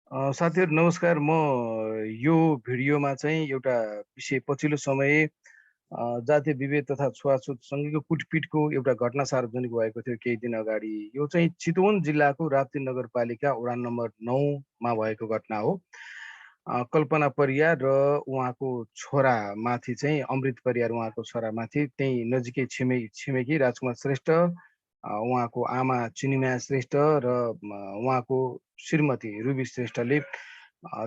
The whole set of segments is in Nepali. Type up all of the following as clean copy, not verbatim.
साथीहरू नमस्कार। म यो भिडियोमा चाहिँ एउटा विषय पछिल्लो समय जातीय विभेद तथा छुवाछुतसँगैको कुटपिटको एउटा घटना सार्वजनिक भएको थियो केही दिन अगाडि। यो चाहिँ चितवन जिल्लाको राप्ती नगरपालिका वडा नम्बर 9 मा भएको घटना हो। कल्पना परियार र उहाँको छोरामाथि चाहिँ अमृत परियार उहाँको छोरामाथि त्यही नजिकै छिमेकी राजकुमार श्रेष्ठ, उहाँको आमा चिनिमाया श्रेष्ठ र उहाँको श्रीमती रुबी श्रेष्ठले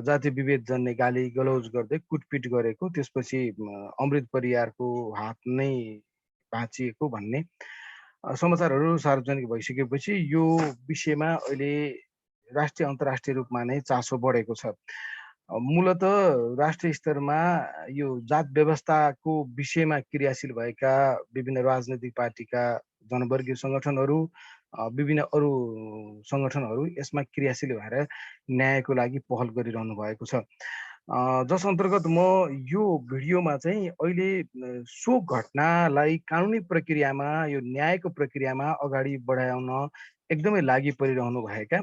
जातीय विभेद जन्ने गाली गलौज गर्दै कुटपिट गरेको, त्यसपछि अमृत परियारको हात नै भाँचिएको भन्ने समाचारहरू सार्वजनिक भइसकेपछि यो विषयमा अहिले राष्ट्रिय अन्तर्राष्ट्रिय रूपमा नै चासो बढेको छ। मूलत राष्ट्रिय स्तरमा यो जात व्यवस्थाको विषयमा क्रियाशील भएका विभिन्न राजनैतिक पार्टीका जनवर्गीय सङ्गठनहरू, विभिन्न अरू सङ्गठनहरू यसमा क्रियाशील भएर न्यायको लागि पहल गरिरहनु भएको छ। जस अन्तर्गत म यो भिडियोमा चाहिँ अहिले सो घटनालाई कानुनी प्रक्रियामा, यो न्यायको प्रक्रियामा अगाडि बढाउन एकदमै लागि परिरहनु भएका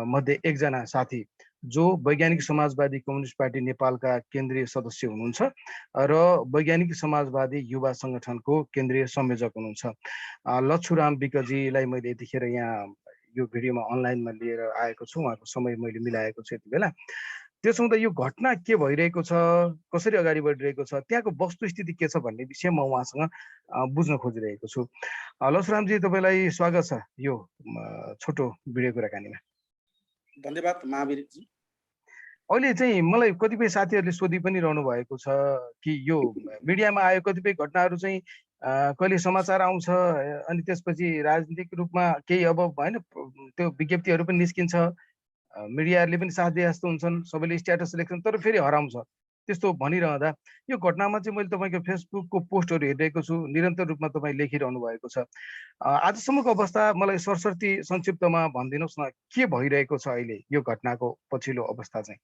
मध्ये एकजना साथी जो वैज्ञानिक समाजवादी कम्युनिस्ट पार्टी नेपालका केन्द्रीय सदस्य हुनुहुन्छ र वैज्ञानिक समाजवादी युवा सङ्गठनको केन्द्रीय संयोजक हुनुहुन्छ। लच्छुराम विकजीलाई मैले यतिखेर यहाँ यो भिडियोमा अनलाइनमा लिएर आएको छु। उहाँको समय मैले मिलाएको छु यति बेला। त्यसो हुँदा यो घटना के भइरहेको छ, कसरी अगाडि बढिरहेको छ, त्यहाँको वस्तुस्थिति के छ भन्ने विषय म उहाँसँग बुझ्न खोजिरहेको छु। लच्छुरामजी, तपाईँलाई स्वागत छ यो छोटो भिडियो कुराकानीमा। धन्यवाद महावीरजी। अहिले चाहिँ मलाई कतिपय साथीहरूले सोधि पनि रहनु भएको छ कि यो मिडियामा आयो कतिपय घटनाहरू चाहिँ कहिले समाचार आउँछ अनि त्यसपछि राजनीतिक रूपमा केही अब होइन त्यो विज्ञप्तिहरू पनि निस्किन्छ, मिडियाहरूले पनि साथ दिए जस्तो हुन्छन्, सबैले स्ट्याटस लेख्छन्, तर फेरि हराउँछ। त्यस्तो भनिरहँदा यो घटनामा चाहिँ मैले तपाईँको फेसबुकको पोस्टहरू हेरिरहेको छु, निरन्तर रूपमा तपाईँ लेखिरहनु भएको छ। आजसम्मको अवस्था मलाई सरसर्ती संक्षिप्तमा भनिदिनुहोस् न, के भइरहेको छ अहिले यो घटनाको पछिल्लो अवस्था चाहिँ?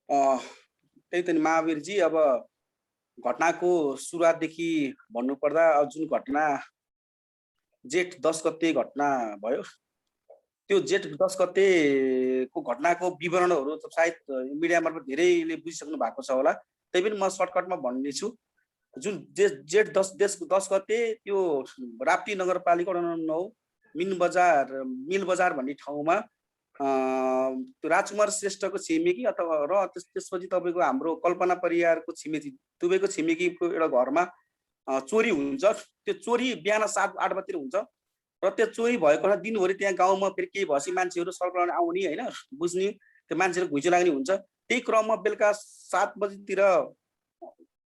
त्यही त नि महावीरजी, अब घटनाको सुरुवातदेखि भन्नुपर्दा जुन घटना जेठ 10 गते घटना भयो, त्यो जेठ 10 गतेको घटनाको विवरणहरू सायद मिडिया मार्फत धेरैले बुझिसक्नु भएको छ होला। त्यही पनि म सर्टकटमा भन्नेछु। जुन जेठ 10 गते त्यो राप्ती नगरपालिका वडा नम्बर 9 मिल बजार भन्ने ठाउँमा राजकुमार श्रेष्ठको छिमेकी अथवा र त्यसपछि तपाईँको हाम्रो कल्पना परियारको छिमेकी दुवैको छिमेकीको एउटा घरमा चोरी हुन्छ। त्यो चोरी बिहान 7-8 बजेतिर हुन्छ र त्यो चोरी भएको दिनभरि त्यहाँ गाउँमा फेरि केही भएपछि मान्छेहरू सर्कल आउने होइन बुझ्ने, त्यो मान्छेहरू घुइँचो लाग्ने हुन्छ। त्यही क्रममा बेलुका 7 बजेतिर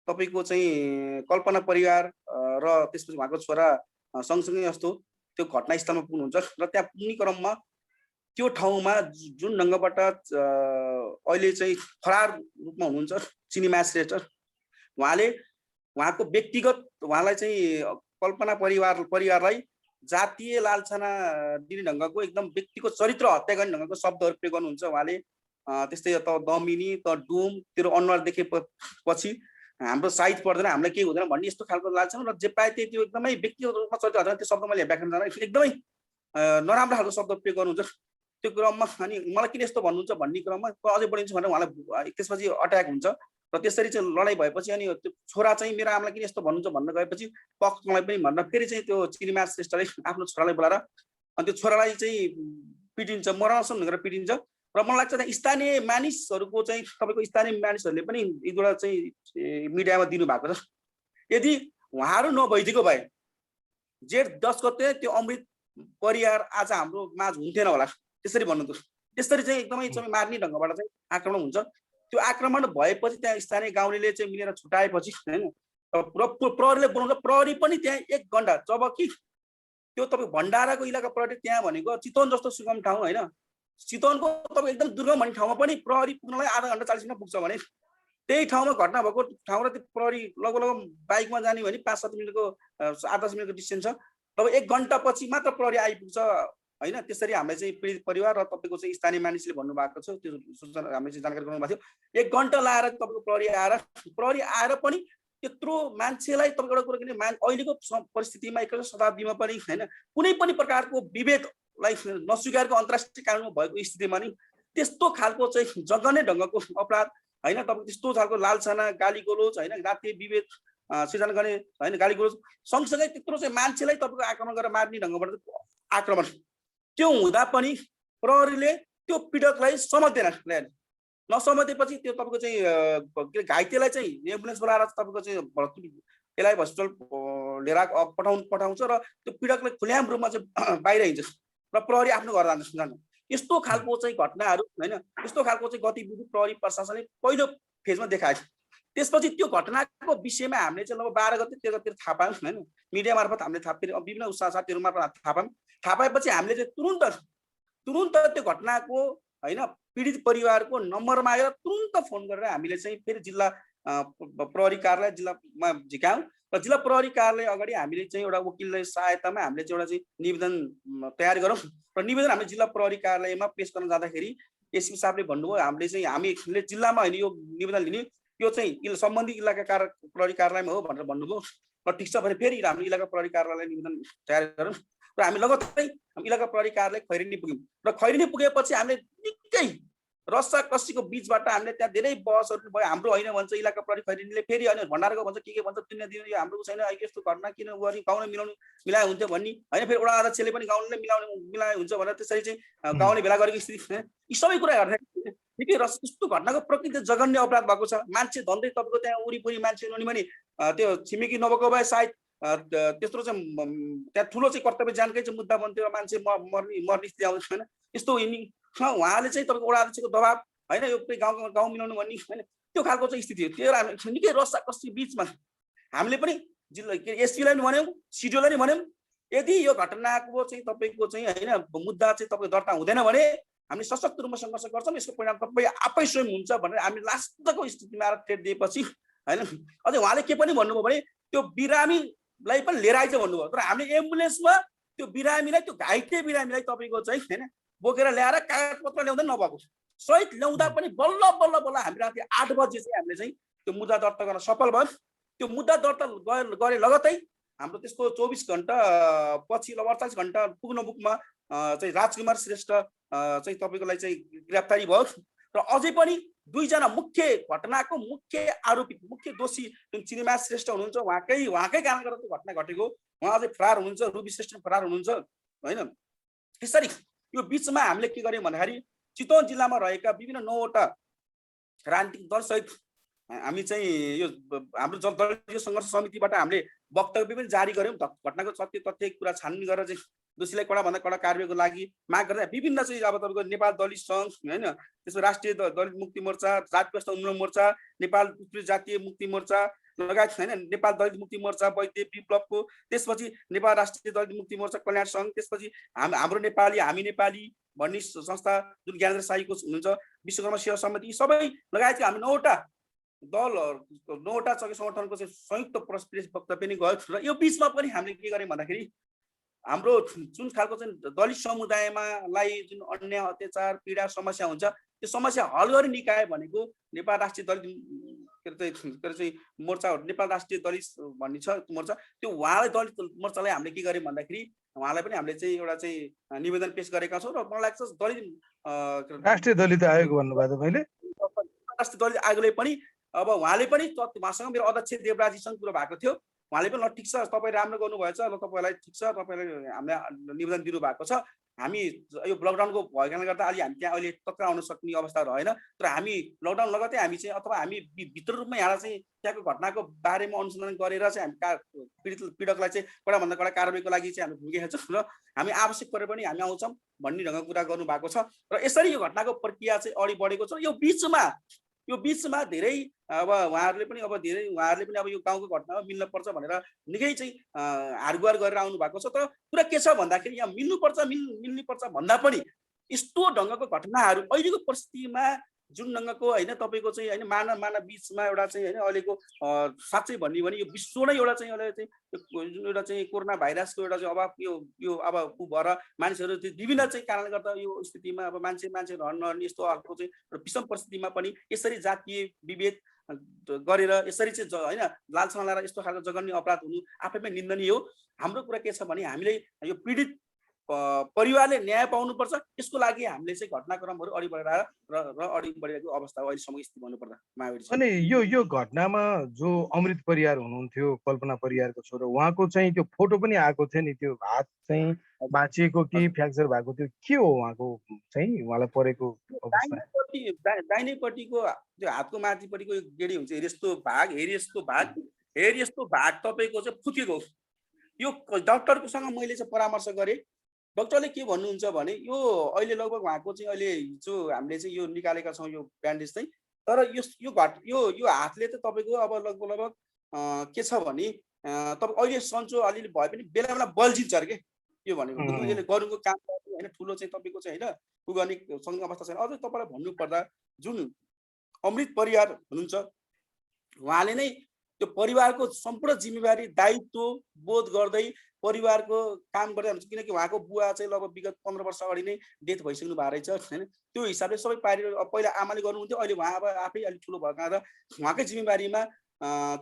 तपाईँको चाहिँ कल्पना परियार र त्यसपछि उहाँको छोरा सँगसँगै जस्तो त्यो घटनास्थलमा पुग्नुहुन्छ र त्यहाँ पुग्ने क्रममा त्यो ठाउँमा जुन ढङ्गबाट अहिले चाहिँ फरार रूपमा हुनुहुन्छ चिनिमाया श्रेष्ठ, उहाँको व्यक्तिगत उहाँलाई चाहिँ कल्पना परिवारलाई जातीय लालछना दिने ढङ्गको एकदम व्यक्तिको चरित्र हत्या गर्ने ढङ्गको शब्दहरू प्रयोग गर्नुहुन्छ उहाँले। त्यस्तै त दमिनी त डुम तेरो अनुहार देखेपछि हाम्रो साइज पर्दैन, हामीलाई केही हुँदैन भन्ने यस्तो खालको लालछना र जे पाए त्यो एकदमै व्यक्तिगत रूपमा चरित्र हत्या, त्यो शब्द मैले व्याख्यान जान एकदमै नराम्रो खालको शब्द प्रयोग गर्नुहुन्छ। त्यो क्रममा अनि मलाई किन यस्तो भन्नुहुन्छ भन्ने क्रममा अझै बढिन्छ भनेर उहाँलाई त्यसपछि अट्याक हुन्छ र त्यसरी चाहिँ लडाइँ भएपछि अनि त्यो छोरा चाहिँ मेरो आमालाई किन यस्तो भन्नुहुन्छ भन्न गएपछि पक्षलाई पनि भन्न फेरि चाहिँ त्यो चिनिमाया श्रेष्ठले आफ्नो छोरालाई बोलाएर अनि त्यो छोरालाई चाहिँ पिटिन्छ, मराउँछन् भनेर पिटिन्छ। र मलाई लाग्छ स्थानीय मानिसहरूको चाहिँ तपाईँको स्थानीय मानिसहरूले पनि एक दुईवटा चाहिँ मिडियामा दिनुभएको छ। यदि उहाँहरू नभइदिएको भए जेठ 10 गते त्यो अमृत परियार आज हाम्रो माझ हुन्थेन होला, त्यसरी भन्नु त। त्यसरी चाहिँ एकदमै चाहिँ मार्ने ढङ्गबाट चाहिँ आक्रमण हुन्छ। त्यो आक्रमण भएपछि त्यहाँ स्थानीय गाउँलेले चाहिँ मिलेर छुटाएपछि होइन र प्रहरीले बोलाउँछ। प्रहरी पनि त्यहाँ 1 घन्टा, जबकि त्यो तपाईँ भण्डाराको इलाका प्रहरी त्यहाँ भनेको चितवन जस्तो सुगम ठाउँ होइन, चितवनको तपाईँ एकदम दुर्गम भन्ने ठाउँमा पनि प्रहरी पुग्नलाई आधा घन्टा 40 मिनट पुग्छ भने त्यही ठाउँमा घटना भएको ठाउँ र त्यो प्रहरी लगभग बाइकमा जाने भने 5-7 मिनटको 8-10 मिनटको डिस्टेन्स छ। तब 1 घन्टा पछि मात्र प्रहरी आइपुग्छ होइन। त्यसरी हामीले चाहिँ पीडित परिवार र तपाईँको चाहिँ स्थानीय मानिसले भन्नुभएको छ, त्यो सूचना हामीले चाहिँ जानकारी गराउनु भएको थियो। 1 घन्टा लाएर तपाईँको प्रहरी आएर पनि त्यत्रो मान्छेलाई तपाईँको एउटा कुरो किन अहिलेको परिस्थितिमा 21औं शताब्दीमा पनि होइन कुनै पनि प्रकारको विभेद लाई नस्वीकारको अन्तर्राष्ट्रिय कानुनमा भएको स्थितिमा नि त्यस्तो खालको चाहिँ जघन्य ढङ्गको अपराध होइन, तपाईँ त्यस्तो खालको लालसाना गाली गलोच होइन, जातीय विभेद सृजना गर्ने होइन, गाली गलोच सँगसँगै त्यत्रो चाहिँ मान्छेलाई तपाईँको आक्रमण गरेर मार्ने ढङ्गबाट आक्रमण, त्यो हुँदा पनि प्रहरीले त्यो पीडकलाई समझ्दैन, ल्याएन। नसमझेपछि त्यो तपाईँको चाहिँ घाइतेलाई चाहिँ एम्बुलेन्स बोलाएर तपाईँको चाहिँ त्यसलाई हस्पिटल लिएर पठाउँछ र त्यो पीडकलाई खुल्याम रूपमा चाहिँ बाहिर हिँड्छ र प्रहरी आफ्नो घर जान्छ। यस्तो खालको चाहिँ घटनाहरू होइन, यस्तो खालको चाहिँ गतिविधि प्रहरी प्रशासनले पहिलो फेजमा देखाएको। त्यसपछि त्यो घटनाको विषयमा हामीले चाहिँ लगभग 12 गते 13 गते थाहा पायौँ होइन, मिडिया मार्फत हामीले थाहा पायौँ, विभिन्न साथीहरू मार्फत थाहा पायौँ। थाहा पाएपछि हामीले चाहिँ तुरुन्त त्यो घटनाको होइन पीडित परिवारको नम्बर मागेर तुरुन्त फोन गरेर हामीले चाहिँ फेरि जिल्ला प्रहरी कार्यालय जिल्लामा झिकायौँ र जिल्ला प्रहरी कार्यालय अगाडि हामीले चाहिँ एउटा वकिलले सहायतामा हामीले चाहिँ एउटा चाहिँ निवेदन तयार गरौँ र निवेदन हामीले जिल्ला प्रहरी कार्यालयमा पेश गर्न जाँदाखेरि एसपी साहबले भन्नुभयो हामीले जिल्लामा होइन यो निवेदन लिने, यो चाहिँ सम्बन्धित इलाका प्रहरी कार्यालयमा हो भनेर भन्नुभयो र ठिक छ भने फेरि हामी इलाका प्रहरी कार्यालय निवेदन तयार गरौँ र हामी लगत्तै इलाका प्रहरी कार्यालय खैरेनी पुग्यौँ र खैरेनी पुगेपछि हामीले निकै रस्सा कसीको बिचबाट हामीले त्यहाँ धेरै बहसहरू भयो। हाम्रो होइन भन्छ इलाका प्रहरी खैरेनीले, फेरि होइन भण्डारको भन्छ के भन्छ, तुन्ने दिनु यो हाम्रो छैन, यस्तो घटना किन गर्ने, गाउँले मिलाए हुन्थ्यो भन्ने होइन, फेरि वडा अध्यक्षले पनि गाउँले मिलाए हुन्छ भनेर त्यसरी चाहिँ गाउँले भेला गरेको स्थिति, यी सबै कुरा हेर्दाखेरि निकै त्यस्तो घटनाको प्रकृति जघन्य अपराध भएको छ। मान्छे धन्दै तपाईँको त्यहाँ वरिपरि मान्छे हुनु भने त्यो छिमेकी नभएको भए सायद त्यत्रो चाहिँ त्यहाँ ठुलो चाहिँ कर्तव्य जानकै चाहिँ मुद्दा बन्थ्यो र मान्छे मर्ने स्थिति आउँछ होइन। यस्तो उहाँले चाहिँ तपाईँको वडा अध्यक्षको दबाब होइन, यो गाउँ मिलाउनु भन्ने होइन, त्यो खालको चाहिँ स्थिति हो। त्यो हामी निकै रस्सा कसी बिचमा हामीले पनि जिल्ला एसपीलाई पनि भन्यौँ, सिडिओलाई पनि भन्यौँ, यदि यो घटनाको चाहिँ तपाईँको चाहिँ होइन मुद्दा चाहिँ तपाईँको दर्ता हुँदैन भने हामी सशक्त रूपमा सङ्घर्ष गर्छौँ, यसको परिणाम तपाईँ आफै स्वयं हुन्छ भनेर हामी लास्टको स्थितिमा आएर थ्रेट दिएपछि होइन अझै उहाँले के पनि भन्नुभयो भने त्यो बिरामीलाई पनि लिएर आइज भन्नुभयो। तर हामीले एम्बुलेन्समा त्यो बिरामीलाई, त्यो घाइते बिरामीलाई तपाईँको चाहिँ होइन बोकेर ल्याएर कागजपत्र ल्याउँदै नभएको सहित ल्याउँदा पनि बल्ल हामी राति 8 बजे चाहिँ हामीले चाहिँ त्यो मुद्दा दर्ता गर्न सफल भयो। त्यो मुद्दा दर्ता गरे लगतै हाम्रो त्यसको 24 घण्टा पछि 48 घण्टा पुग्नुमा चाहिँ राजकुमार श्रेष्ठ चाहिँ तपाईँकोलाई चाहिँ गिरफ्तारी भयो र अझै पनि 2 जना घटनाको मुख्य आरोपी, मुख्य दोषी जुन चिनिमा श्रेष्ठ हुनुहुन्छ, उहाँकै कारण गरेर त्यो घटना घटेको, उहाँ अझै फरार हुनुहुन्छ, रुबी श्रेष्ठ फरार हुनुहुन्छ होइन। त्यसरी यो बिचमा हामीले के गर्यौँ भन्दाखेरि चितवन जिल्लामा रहेका विभिन्न 9वटा राजनीतिक दलसहित हामी चाहिँ यो हाम्रो दलीय सङ्घर्ष समितिबाट हामीले वक्तव्य पनि जारी गर्यौँ। घटनाको सत्य तथ्य कुरा छानबिन गरेर चाहिँ दोषीलाई कडाभन्दा कडा कारबाहीको लागि माग गर्दा विभिन्न चाहिँ अब तपाईँको नेपाल दलित सङ्घ होइन, त्यसमा राष्ट्रिय दलित मुक्ति मोर्चा, जात व्यवस्था उन्मूलन मोर्चा, नेपाल उत्कृष्ट जातीय मुक्ति मोर्चा लगायत होइन, नेपाल दलित मुक्ति मोर्चा वैद्य विप्लवको, त्यसपछि नेपाल राष्ट्रिय दलित मुक्ति मोर्चा कल्याण सङ्घ, त्यसपछि हाम्रो नेपाली हामी नेपाली भन्ने संस्था जुन ज्ञानेन्द्र शाहीको हुनुहुन्छ, विश्वकर्मा सेवा समिति, सबै लगायत हामी 9वटा दलहरू 9वटा सङ्गठनको चाहिँ संयुक्त प्रेस वक्तव्य पनि गयो र यो बिचमा पनि हामीले के गर्यौँ भन्दाखेरि हाम्रो जुन खालको चाहिँ दलित समुदायमालाई जुन अन्याय अत्याचार पीडा समस्या हुन्छ त्यो समस्या हल गर्ने निकाय भनेको नेपाल राष्ट्रिय दलित चाहिँ मोर्चा, नेपाल राष्ट्रिय दलित भन्ने छ मोर्चा, त्यो उहाँलाई दलित मोर्चालाई हामीले के गर्यौँ भन्दाखेरि उहाँलाई पनि हामीले चाहिँ एउटा चाहिँ निवेदन पेश गरेका छौँ र मलाई लाग्छ दलित राष्ट्रिय दलित आयोग भन्नुभयो तपाईँले, राष्ट्रिय दलित आयोगले पनि अब उहाँले पनि उहाँसँग मेरो अध्यक्ष देवराजीसँग कुरो भएको थियो, उहाँले पनि ल ठिक छ तपाईँ राम्रो गर्नुभएछ, ल तपाईँलाई ठिक छ, तपाईँले हामीलाई निवेदन दिनुभएको छ, हामी यो लकडाउनको भएको कारणले गर्दा अलि हामी त्यहाँ अहिले तत्काल आउन सक्ने अवस्था रहेन, तर हामी लकडाउन लगतै हामी चाहिँ अथवा हामी भित्र रूपमा यहाँ चाहिँ त्यहाँको घटनाको बारेमा अनुसन्धान गरेर चाहिँ हामी पीडकलाई चाहिँ कडाभन्दा कडा कारबाहीको लागि चाहिँ हामी भुगेका छौँ र हामी आवश्यक परे पनि हामी आउँछौँ भन्ने ढङ्गको कुरा गर्नुभएको छ र यसरी यो घटनाको प्रक्रिया चाहिँ अघि बढेको छ। यो बिचमा धेरै अब उहाँहरूले पनि अब यो गाउँको घटनामा मिल्न पर्छ भनेर निकै चाहिँ हारगुहार गरेर आउनु भएको छ। तर कुरा के छ भन्दाखेरि यहाँ मिल्नु पर्छ भन्दा पनि यस्तो ढङ्गको घटनाहरू अहिलेको परिस्थितिमा जुन ढङ्गको होइन तपाईँको चाहिँ होइन मानव बिचमा एउटा चाहिँ होइन अहिलेको साँच्चै भन्ने भने यो विश्व नै एउटा चाहिँ जुन एउटा चाहिँ कोरोना भाइरसको एउटा चाहिँ अभाव यो अब भएर मानिसहरू विभिन्न चाहिँ कारणले गर्दा यो स्थितिमा अब मान्छे नहर्ने यस्तो अर्को चाहिँ विषम परिस्थितिमा पनि यसरी जातीय विभेद गरेर यसरी चाहिँ होइन लालसा लाएर यस्तो खालको जघन्य अपराध हुनु आफैमा निन्दनीय हो। हाम्रो कुरा के छ भने हामीले यो पीडित परिवारले न्याय पाउनुपर्छ। यसको लागि हामीले चाहिँ घटनाक्रमहरू अघि बढाएर र अघि बढिरहेको अवस्था हो अहिलेसम्मको स्थिति भन्नुपर्दा माओवादी छ। अनि यो घटनामा जो अमृत परियार हुनुहुन्थ्यो, कल्पना परियारको छोरो, उहाँको चाहिँ त्यो फोटो पनि आएको थियो नि, त्यो हात चाहिँ हजुर, भाँचिएको कि हजुर। फ्र्याक्चर भएको थियो, के हो उहाँको चाहिँ उहाँलाई परेको अवस्था? दाहिनेपट्टिको त्यो हातको माथिपट्टिको यो गेडी हुन्छ हेरी यस्तो भाग तपाईँको चाहिँ फुटेको हो। यो डाक्टरकोसँग मैले चाहिँ परामर्श गरेँ। डाक्टरले के भन्नुहुन्छ भने यो अहिले लगभग उहाँको चाहिँ अहिले जो हामीले चाहिँ यो निकालेका छौँ यो ब्यान्डेज चाहिँ, तर यो हातले त तपाईँको अब लगभग लगभग के छ भने तपाईँ अहिले सन्चो अलिअलि भए पनि बेला बेला बल्झिन्छ अरे के यो भनेको त्यो उम्, यसले गर्नुको काम गर्नु होइन ठुलो चाहिँ तपाईँको चाहिँ होइन उ गर्ने सँगै अवस्था छैन। अझै तपाईँलाई भन्नुपर्दा जुन अमृत परियार हुनुहुन्छ उहाँले नै त्यो परिवारको सम्पूर्ण जिम्मेवारी दायित्व बोध गर्दै परिवारको काम गर्दै हुनुहुन्छ। किनकि उहाँको बुवा चाहिँ लगभग विगत 15 वर्ष अगाडि नै डेथ भइसक्नु भएको रहेछ होइन। त्यो हिसाबले सबै पहिला आमाले गर्नुहुन्थ्यो, अहिले उहाँ अब आफै अलिक ठुलो भएको कारणले उहाँकै जिम्मेवारीमा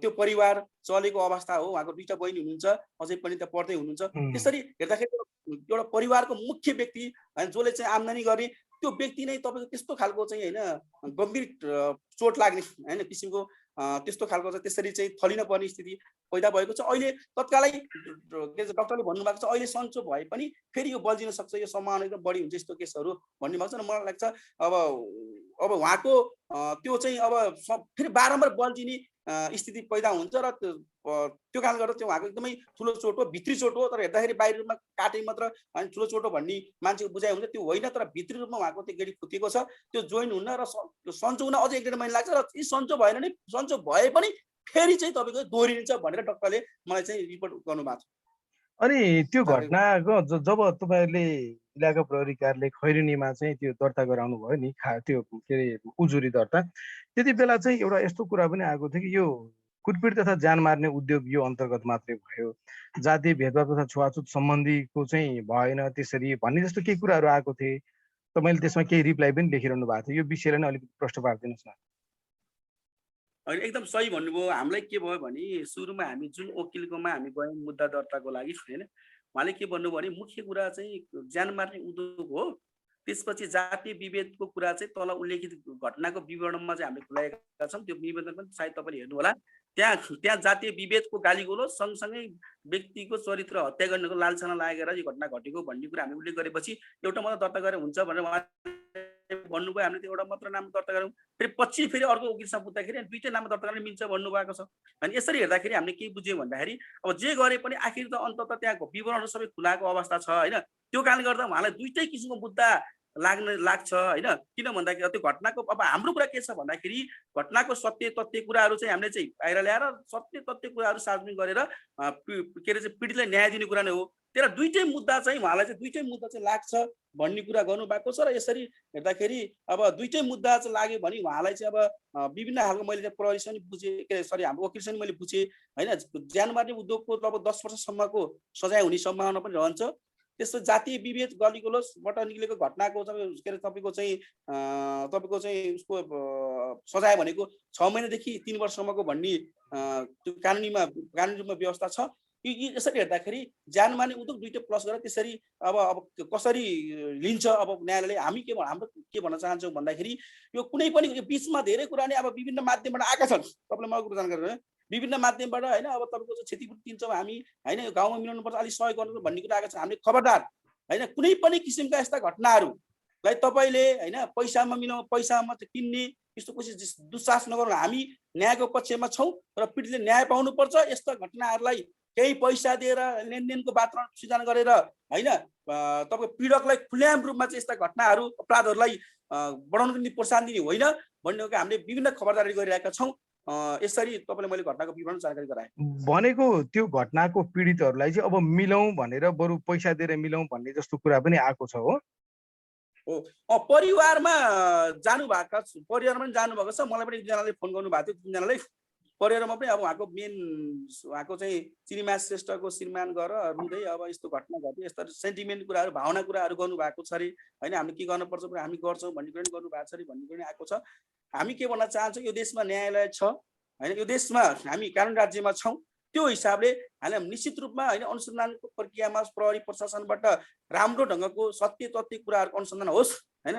त्यो परिवार चलेको अवस्था हो। उहाँको 2टा बहिनी हुनुहुन्छ, अझै पनि त्यहाँ पढ्दै हुनुहुन्छ। उम्, त्यसरी हेर्दाखेरि एउटा परिवारको मुख्य व्यक्ति होइन जसले चाहिँ आम्दानी गर्ने त्यो व्यक्ति नै तपाईँको त्यस्तो खालको चाहिँ होइन गम्भीर चोट लाग्ने होइन किसिमको त्यस्तो खालको चाहिँ त्यसरी चाहिँ थलिन पर्ने स्थिति पैदा भएको छ। अहिले तत्कालै के भन्छ डाक्टरले भन्नुभएको छ अहिले सन्चो भए पनि फेरि यो बल्झिन सक्छ, यो सम्भावना एकदम बढी हुन्छ यस्तो केसहरू भन्नुभएको छ। र मलाई लाग्छ अब उहाँको त्यो चाहिँ अब फेरि बारम्बार बल्झिने स्थिति पैदा हुन्छ र त्यो कारणले गर्दा त्यो उहाँको एकदमै ठुलो चोट हो, भित्री चोट हो। तर हेर्दाखेरि बाहिर रूपमा काटे मात्र होइन ठुलो चोट हो भन्ने मान्छेको बुझाइ हुन्छ, त्यो होइन। तर भित्री रूपमा उहाँको त्यो गेडी फुटेको छ, त्यो जोइन हुन र सन्चो हुन अझै 1-1.5 महिना लाग्छ। र यी सन्चो भएन नि सन्चो भए पनि फेरि चाहिँ तपाईँको दोहोरिन्छ भनेर डाक्टरले मलाई चाहिँ रिपोर्ट गर्नुभएको छ। अनि त्यो सरकारी घटनाको जब तपाईँहरूले इलाका प्रहरी कार्यालय खैरेनीमा चाहिँ त्यो दर्ता गराउनु भयो नि, त्यो के अरे उजुरी दर्ता, त्यति बेला चाहिँ एउटा यस्तो कुरा पनि आएको थियो कि यो कुटपिट तथा ज्यान मार्ने उद्योग यो अन्तर्गत मात्रै भयो, जातीय भेदभाव तथा छुवाछुत सम्बन्धीको चाहिँ भएन त्यसरी भन्ने जस्तो केही कुराहरू आएको थिए। तपाईँले त्यसमा केही रिप्लाई पनि लेखिरहनु भएको थियो। यो विषयलाई नै अलिकति प्रश्न पारिदिनुहोस् न। होइन एकदम सही भन्नुभयो। हामीलाई के भयो भने सुरुमा हामी जुन वकिलकोमा हामी गयौँ मुद्दा दर्ताको लागि होइन, उहाँले के भन्नुभयो भने मुख्य कुरा चाहिँ ज्यान मार्ने उद्योग हो। त्यसपछि जातीय विभेदको कुरा चाहिँ तल उल्लेखित घटनाको विवरणमा चाहिँ हामीले खुलाएका छौँ। त्यो विवरण पनि सायद तपाईँले हेर्नु होला। त्यहाँ त्यहाँ जातीय विभेदको गालीगोलो सँगसँगै व्यक्तिको चरित्र हत्या गर्नको लालसाना लागेर यो घटना घटेको भन्ने कुरा हामीले उल्लेख गरेपछि एउटा मात्र दर्ता गरेर हुन्छ भनेर उहाँले भन्नुभयो। हामीले त्यो एउटा मात्र नाम दर्ता गऱ्यौँ। फेरि पछि फेरि अर्को वकिलसँग बुझ्दाखेरि 2टै नाम दर्ता गर्न मिल्छ भन्नुभएको छ। अनि यसरी हेर्दाखेरि हामीले के बुझ्यौँ भन्दाखेरि अब जे गरे पनि आखिर त अन्ततः त्यहाँ विवरणहरू सबै खुलाएको अवस्था छ होइन। त्यो कारणले गर्दा उहाँलाई 2टै किसिमको मुद्दा लाग्छ होइन। किन भन्दाखेरि त्यो घटनाको अब हाम्रो कुरा के छ भन्दाखेरि घटनाको सत्य तथ्य कुराहरू चाहिँ हामीले चाहिँ बाहिर ल्याएर सत्य तथ्य कुराहरू सार्वजनिक गरेर के अरे चाहिँ पीडितलाई न्याय दिने कुरा नै हो। त्यसलाई 2टै मुद्दा चाहिँ उहाँलाई चाहिँ 2टै मुद्दा चाहिँ लाग्छ भन्ने कुरा गर्नुभएको छ। र यसरी हेर्दाखेरि अब 2टै मुद्दा चाहिँ लाग्यो भने उहाँलाई चाहिँ अब विभिन्न खालको मैले चाहिँ प्रहरीसँग बुझेँ के अरे सरी हाम्रो वकिलसँग मैले बुझेँ होइन। ज्यान मार्ने उद्योगको लगभग 10 वर्षसम्मको सजाय हुने सम्भावना पनि रहन्छ। त्यस्तो जातीय विभेद गलीगलोचबाट निक्लेको घटनाको के अरे तपाईँको चाहिँ उसको सजाय भनेको 6 महिनादेखि 3 वर्षसम्मको भन्ने त्यो कानुनी रूपमा व्यवस्था छ। यसरी हेर्दाखेरि ज्यान मार्ने उद्योग 2टै प्लस गरेर त्यसरी अब कसरी लिन्छ अब न्यायालयले। हामी हाम्रो के भन्न चाहन्छौँ भन्दाखेरि यो कुनै पनि बिचमा धेरै कुरा नै अब विभिन्न माध्यमबाट आएका छन्। तपाईँलाई मलाई कुरो जानकारी होइन विभिन्न माध्यमबाट होइन अब तपाईँको चाहिँ क्षतिपूर्ति दिन्छौँ हामी होइन यो गाउँमा मिलाउनुपर्छ अलिक सहयोग गर्नु भन्ने कुरा आएको छ। हामीले खबरदार होइन कुनै पनि किसिमका यस्ता घटनाहरूलाई तपाईँले होइन पैसामा किन्ने यस्तो कोसिस दुस्साहस नगर्नु। हामी न्यायको पक्षमा छौँ र पीडितले न्याय पाउनुपर्छ। यस्ता घटनाहरूलाई केही पैसा दिएर लेनदेनको वातावरण सृजना गरेर होइन तपाईँको पीडकलाई खुल्याम रूपमा चाहिँ यस्ता घटनाहरू अपराधहरूलाई बढाउनको निम्ति प्रोत्साहन दिने होइन भन्ने हो कि हामीले विभिन्न खबरदारी गरिरहेका छौँ। यसरी तपाईँले मैले घटनाको विवरण जानकारी गराएँ। भनेको त्यो घटनाको पीडितहरूलाई चाहिँ अब मिलाउँ भनेर बरु पैसा दिएर मिलाउँ भन्ने जस्तो कुरा पनि आएको छ हो। परिवारमा जानुभएको छ। मलाई पनि एकजनाले फोन गर्नुभएको थियो। 3जनाले परिवारमा पनि अब उहाँको मेन उहाँको चाहिँ श्रीमान श्रेष्ठको श्रीमान गएर रुँदै अब यस्तो घटना घट्यो यस्तो सेन्टिमेन्ट कुराहरू भावना कुराहरू गर्नुभएको छ अरे होइन। हामी के गर्नुपर्छ हामी गर्छौँ भन्ने कुरा पनि गर्नुभएको छ अरे भन्ने कुरा पनि आएको छ। हामी के भन्न चाहन्छौँ यो देशमा न्यायालय छ होइन। यो देशमा हामी कानुन राज्यमा छौँ। त्यो हिसाबले हामीले निश्चित रूपमा होइन अनुसन्धानको प्रक्रियामा प्रहरी प्रशासनबाट राम्रो ढङ्गको सत्य तथ्य कुराहरूको अनुसन्धान होस् होइन,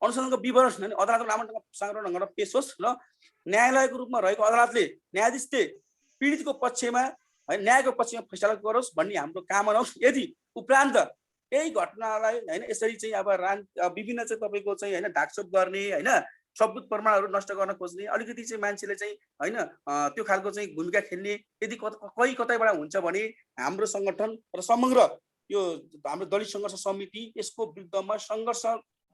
अनुसन्धानको विवरण होइन अदालतमा राम्रो ढङ्गबाट पेश होस् र न्यायालयको रूपमा रहेको अदालतले न्यायाधीशले पीडितको पक्षमा होइन न्यायको पक्षमा फैसला गरोस् भन्ने हाम्रो कामना होस्। यदि उपरान्त यही घटनालाई होइन यसरी चाहिँ अब विभिन्न चाहिँ तपाईँको चाहिँ होइन ढाकछोप गर्ने होइन सबुत प्रमाणहरू नष्ट गर्न खोज्ने अलिकति चाहिँ मान्छेले चाहिँ होइन त्यो खालको चाहिँ भूमिका खेल्ने यदि कतैबाट हुन्छ भने हाम्रो सङ्गठन र समग्र यो हाम्रो दलित सङ्घर्ष समिति यसको विरुद्धमा सङ्घर्ष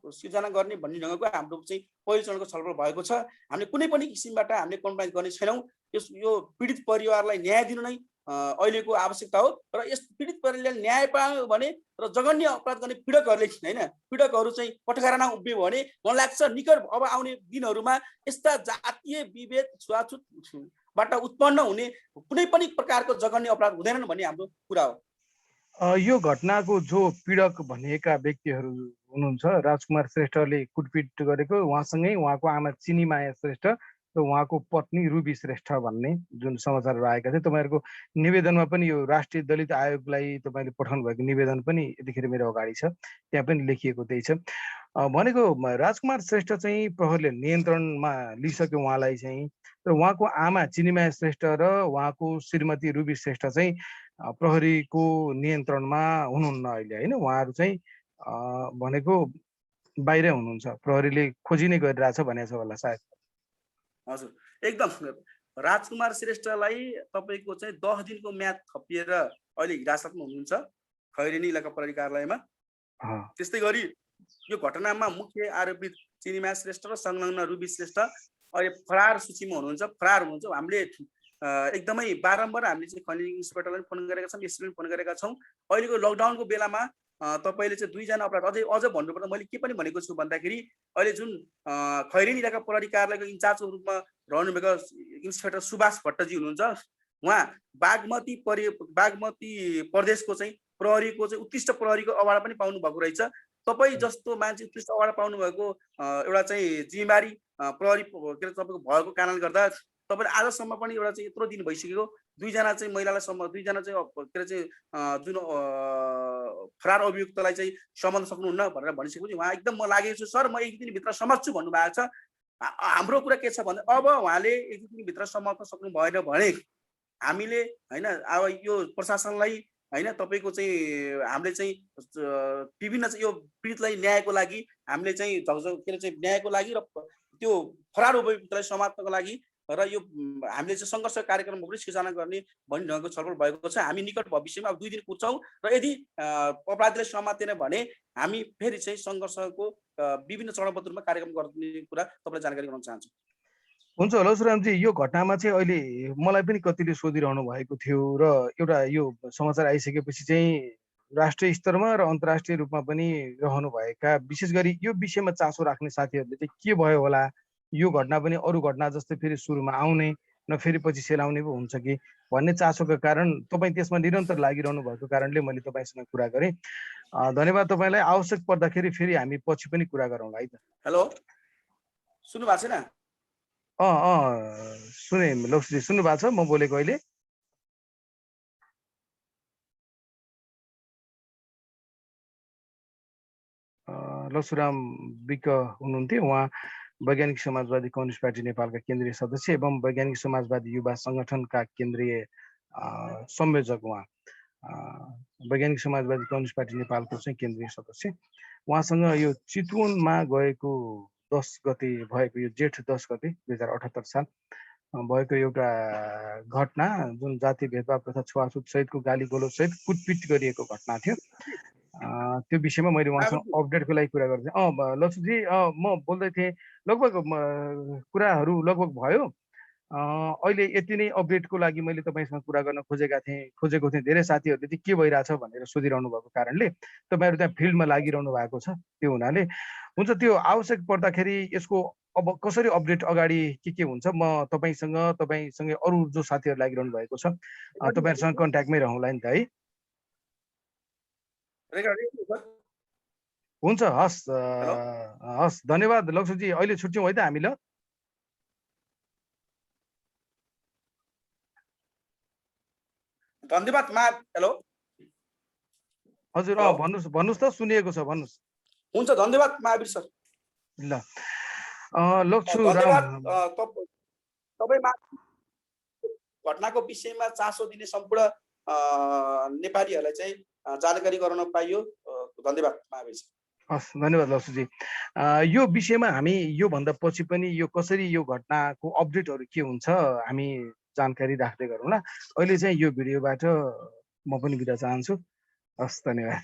सिर्जना गर्ने भन्ने ढङ्गको हाम्रो चाहिँ पहिलो चरणको छलफल भएको छ। हामीले कुनै पनि किसिमबाट हामीले कम्प्रोमाइज गर्ने छैनौँ। यो पीडित परिवारलाई न्याय दिनु नै अहिलेको आवश्यकता हो र यस पीडित परिवारले न्याय पायो भने र जघन्य अपराध गर्ने पीडकहरूले होइन पीडकहरू चाहिँ कठघरामा उभियो भने मलाई लाग्छ निकट अब आउने दिनहरूमा यस्ता जातीय विभेद छुवाछुतबाट उत्पन्न हुने कुनै पनि प्रकारको जघन्य अपराध हुँदैनन् भन्ने हाम्रो कुरा हो। यो घटनाको जो पीडक भनिएका व्यक्तिहरू हुनुहुन्छ, राजकुमार श्रेष्ठले कुटपिट गरेको, उहाँसँगै उहाँको आमा चिनीमाया श्रेष्ठ र उहाँको पत्नी रुबी श्रेष्ठ भन्ने जुन समाचारहरू आएका थिए, तपाईँहरूको निवेदनमा पनि यो राष्ट्रिय दलित आयोगलाई तपाईँले पठाउनु भएको निवेदन पनि यतिखेर मेरो अगाडि छ, त्यहाँ पनि लेखिएको त्यही छ। भनेको राजकुमार श्रेष्ठ चाहिँ प्रहरीले नियन्त्रणमा लिइसक्यो उहाँलाई चाहिँ, र उहाँको आमा चिनीमाया श्रेष्ठ र उहाँको श्रीमती रुबी श्रेष्ठ चाहिँ प्रहरीको नियन्त्रणमा हुनुहुन्न अहिले होइन, उहाँहरू चाहिँ भनेको बाहिरै हुनुहुन्छ, प्रहरीले खोजी नै गरिरहेछ भनेको छ होला सायद। हजुर एकदम राजकुमार श्रेष्ठलाई तपाईँको चाहिँ 10 दिनको म्याद थपिएर अहिले हिरासतमा हुनुहुन्छ खैरेनी इलाका प्रहरी कार्यालयमा। त्यस्तै गरी यो घटनामा मुख्य आरोपित चिनीमाया श्रेष्ठ र संलग्न रुबी श्रेष्ठ अहिले फरार सूचीमा हुनुहुन्छ, फरार हुनुहुन्छ। हामीले एकदमै बारम्बार हामीले चाहिँ खनिज इन्सपेक्टरलाई फोन गरेका छौँ, एसपीलाई फोन गरेका छौँ। अहिलेको लकडाउनको बेलामा तपाईँले चाहिँ 2 जना अपराध अझ भन्नुपर्दा मैले के पनि भनेको छु भन्दाखेरि अहिले जुन खैरेनी इलाका प्रहरी कार्यालयको इन्चार्जको रूपमा रहनुभएको इन्सपेक्टर सुभाष भट्टजी हुनुहुन्छ, उहाँ बागमती प्रदेशको चाहिँ प्रहरीको चाहिँ उत्कृष्ट प्रहरीको अवार्ड पनि पाउनु भएको रहेछ। तपाईँ जस्तो मान्छे उत्कृष्ट अवार्ड पाउनु भएको एउटा चाहिँ जिम्मेवारी प्रहरी के अरे तपाईँको भएको कारणले गर्दा तपाईँले आजसम्म पनि एउटा चाहिँ यत्रो दिन भइसकेको 2 जना चाहिँ महिलालाई 2 जना चाहिँ के अरे चाहिँ जुन फरार अभियुक्तलाई चाहिँ सम्झन सक्नुहुन्न भनेर भनिसकेपछि उहाँ एकदम म लागेको छु सर, म 1 दिनभित्र समात्छु भन्नुभएको छ। हाम्रो कुरा के छ भने अब उहाँले 1 दिनभित्र समात्न सक्नु भएन भने हामीले होइन अब यो प्रशासनलाई होइन तपाईँको चाहिँ हामीले चाहिँ विभिन्न चाहिँ यो पीडितलाई न्यायको लागि हामीले चाहिँ के अरे चाहिँ न्यायको लागि र त्यो फरार अभियुक्तलाई समात्नको लागि र यो हामीले चाहिँ सङ्घर्ष कार्यक्रमहरू पनि सिर्जना गर्ने भन्ने ढङ्गको छलफल भएको छ। हामी निकट भविष्यमा अब 2 दिन कुर्छौँ र यदि अपराधीलाई समातेन भने हामी फेरि चाहिँ सङ्घर्षको विभिन्न चरणबद्ध रूपमा कार्यक्रम गर्ने कुरा तपाईँलाई जानकारी गराउन चाहन्छु। हुन्छ लक्ष्मीरामजी, यो घटनामा चाहिँ अहिले मलाई पनि कतिले सोधिरहनु भएको थियो र एउटा यो समाचार आइसकेपछि चाहिँ राष्ट्रिय स्तरमा र अन्तर्राष्ट्रिय रूपमा पनि रहनुभएका विशेष गरी यो विषयमा चासो राख्ने साथीहरूले चाहिँ के भयो होला, यो घटना पनि अरू घटना जस्तै फेरि सुरुमा आउने न फेरि पछि सेलाउने पो हुन्छ कि भन्ने चासोको कारण तपाईँ त्यसमा निरन्तर लागिरहनु भएको कारणले मैले तपाईँसँग कुरा गरेँ। धन्यवाद तपाईँलाई। आवश्यक पर्दाखेरि फेरि हामी पछि पनि कुरा गरौँला है त। हेलो, सुन्नु भएको छैन? सुने लक्ष्मीजी, सुन्नु भएको छ म बोलेको अहिले? लक्ष्मीराम विक हुनुहुन्थ्यो, उहाँ वैज्ञानिक समाजवादी कम्युनिस्ट पार्टी नेपालका केन्द्रीय सदस्य एवं वैज्ञानिक समाजवादी युवा सङ्गठनका केन्द्रीय संयोजक, उहाँ वैज्ञानिक समाजवादी कम्युनिस्ट पार्टी नेपालको चाहिँ केन्द्रीय सदस्य। उहाँसँग यो चितवनमा गएको 10 गते भएको यो जेठ 10 गते 2078 साल भएको एउटा घटना जुन जातीय भेदभाव तथा छुवाछुत सहितको गाली गलोच सहित कुटपिट गरिएको घटना थियो, त्यो विषयमा मैले उहाँसँग अपडेटको लागि कुरा गर्दै थिएँ। लक्ष्मीजी, म बोल्दै थिएँ, लगभग कुराहरू लगभग भयो। अहिले यति नै अपडेटको लागि मैले तपाईँसँग कुरा गर्न खोजेको थिएँ। धेरै साथीहरूले चाहिँ के भइरहेछ भनेर सोधिरहनु भएको कारणले तपाईँहरू त्यहाँ फिल्डमा लागिरहनु भएको छ, त्यो हुनाले हुन्छ। त्यो आवश्यक पर्दाखेरि यसको अब कसरी अपडेट अगाडि के हुन्छ, म तपाईँसँगै अरू जो साथीहरू लागिरहनु भएको छ तपाईँहरूसँग कन्ट्याक्टमै रहँला नि त है। हुन्छ, हस् धन्यवाद लक्ष्मीजी। अहिले छुट्यौँ है त हामी ल। धन्यवाद हेलो हजुर हेलो भन्नुहोस् त सुनिएको छ भन्नुहोस्। हुन्छ धन्यवाद महावीर सर। ल लक्ष्ु धन्यवाद राम तपाईँ घटनाको विषयमा चासो दिने सम्पूर्ण नेपालीहरूलाई चाहिँ जानकारी गराउन पाइयो। धन्यवाद महावीर सर। हस् धन्यवाद लक्ष्यजी। यो विषयमा हामी योभन्दा पछि पनि यो कसरी यो घटनाको अपडेटहरू के हुन्छ हामी जानकारी राख्दै गरौँला। अहिले चाहिँ यो भिडियोबाट म पनि बिदा चाहन्छु। हस् धन्यवाद।